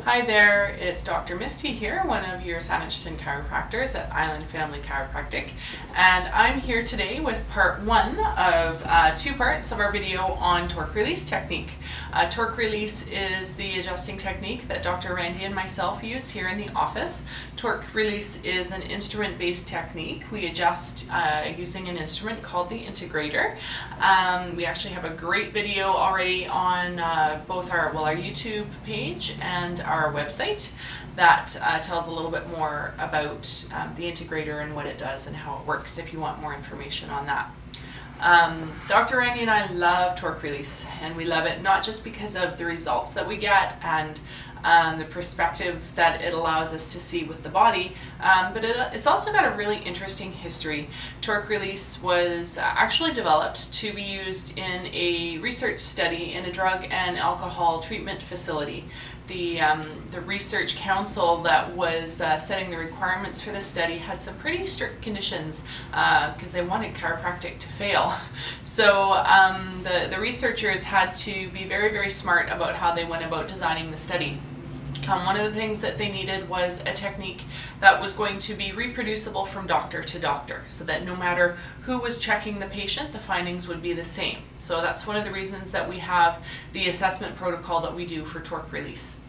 Hi there, it's Dr. Misty here, one of your Saanichton chiropractors at Island Family Chiropractic, and I'm here today with part one of two parts of our video on torque release technique. Torque release is the adjusting technique that Dr. Randy and myself use here in the office. Torque release is an instrument-based technique. We adjust using an instrument called the integrator. We actually have a great video already on both our YouTube page and our website that tells a little bit more about the integrator and what it does and how it works if you want more information on that. Dr. Randy and I love torque release, and we love it not just because of the results that we get and the perspective that it allows us to see with the body, but it's also got a really interesting history. Torque release was actually developed to be used in a research study in a drug and alcohol treatment facility. The research council that was setting the requirements for this study had some pretty strict conditions because they wanted chiropractic to fail. So the researchers had to be very, very smart about how they went about designing the study. One of the things that they needed was a technique that was going to be reproducible from doctor to doctor, so that no matter who was checking the patient, the findings would be the same. So that's one of the reasons that we have the assessment protocol that we do for torque release.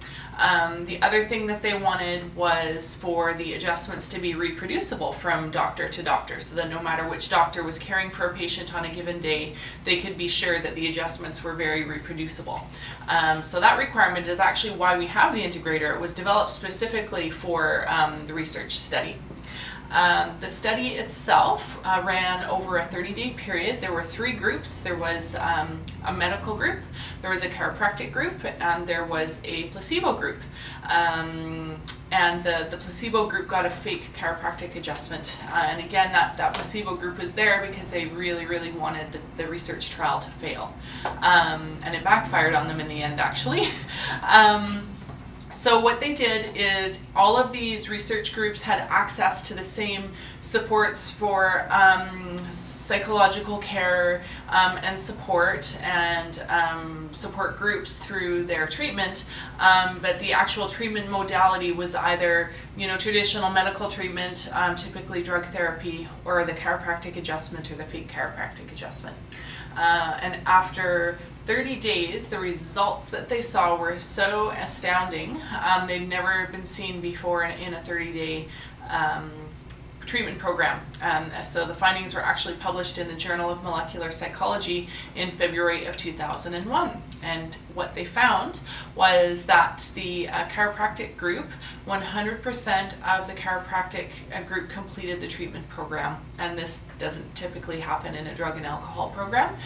The other thing that they wanted was for the adjustments to be reproducible from doctor to doctor, so that no matter which doctor was caring for a patient on a given day, they could be sure that the adjustments were very reproducible. So that requirement is actually why we have the integrator. It was developed specifically for the research study. The study itself ran over a 30-day period. There were three groups. There was a medical group, there was a chiropractic group, and there was a placebo group. And the placebo group got a fake chiropractic adjustment. And again, that placebo group was there because they really, really wanted the research trial to fail. And it backfired on them in the end, actually. So what they did is all of these research groups had access to the same supports for psychological care and support groups through their treatment, but the actual treatment modality was either traditional medical treatment, typically drug therapy, or the chiropractic adjustment or the fake chiropractic adjustment. And after 30 days, the results that they saw were so astounding. They'd never been seen before in a 30-day treatment program. So the findings were actually published in the Journal of Molecular Psychology in February of 2001. And what they found was that the chiropractic group, 100% of the chiropractic group completed the treatment program. And this doesn't typically happen in a drug and alcohol program.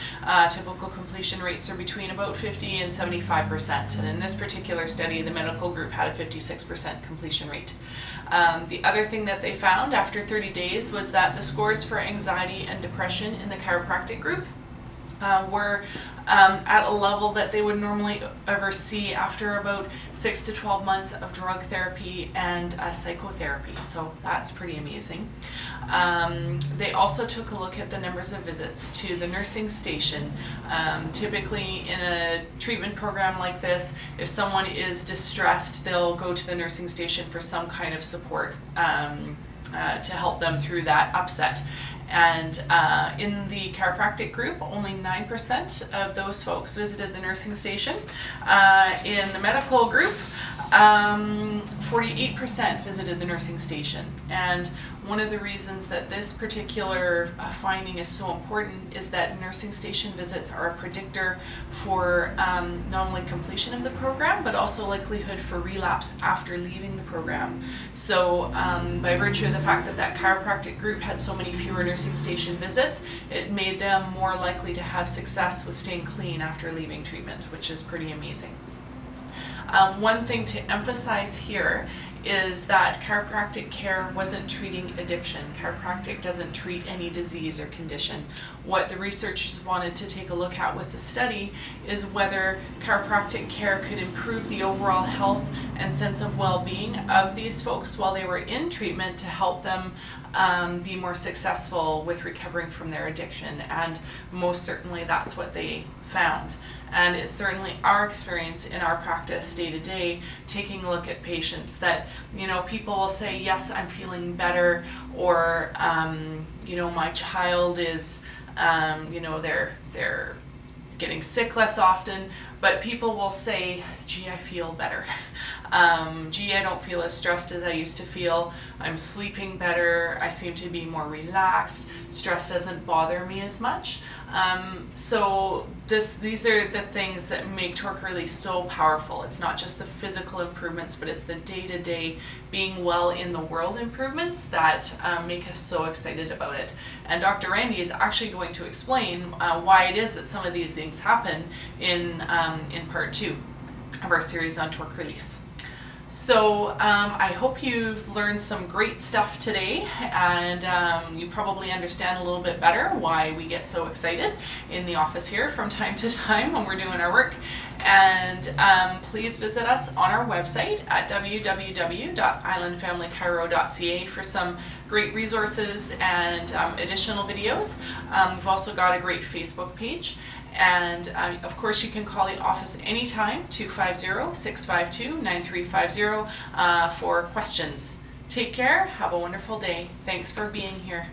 Typical completion rates are between about 50 and 75%. And in this particular study, the medical group had a 56% completion rate. The other thing that they found after 30 days was that the scores for anxiety and depression in the chiropractic group were at a level that they would normally ever see after about 6 to 12 months of drug therapy and psychotherapy. So that's pretty amazing. They also took a look at the numbers of visits to the nursing station. Typically in a treatment program like this, if someone is distressed, they'll go to the nursing station for some kind of support to help them through that upset. And in the chiropractic group, only 9% of those folks visited the nursing station. In the medical group, 48% visited the nursing station. And one of the reasons that this particular finding is so important is that nursing station visits are a predictor for not only completion of the program, but also likelihood for relapse after leaving the program. So by virtue of the fact that that chiropractic group had so many fewer nursing station visits, it made them more likely to have success with staying clean after leaving treatment, which is pretty amazing. One thing to emphasize here is that chiropractic care wasn't treating addiction. Chiropractic doesn't treat any disease or condition. What the researchers wanted to take a look at with the study is whether chiropractic care could improve the overall health and sense of well-being of these folks while they were in treatment to help them be more successful with recovering from their addiction. And most certainly that's what they found. And it's certainly our experience in our practice day to day, taking a look at patients that, you know, people will say, yes, I'm feeling better, or, you know, my child is, you know, they're getting sick less often, but people will say, gee, I feel better. Gee, I don't feel as stressed as I used to feel. I'm sleeping better. I seem to be more relaxed. Stress doesn't bother me as much. So these are the things that make torque release so powerful. It's not just the physical improvements, but it's the day-to-day being well in the world improvements that make us so excited about it. And Dr. Randy is actually going to explain why it is that some of these things happen in part 2 of our series on torque release. So I hope you've learned some great stuff today, and you probably understand a little bit better why we get so excited in the office here from time to time when we're doing our work. And please visit us on our website at www.islandfamilychiro.ca for some great resources and additional videos. We've also got a great Facebook page. And of course, you can call the office anytime, 250-652-9350 for questions. Take care. Have a wonderful day. Thanks for being here.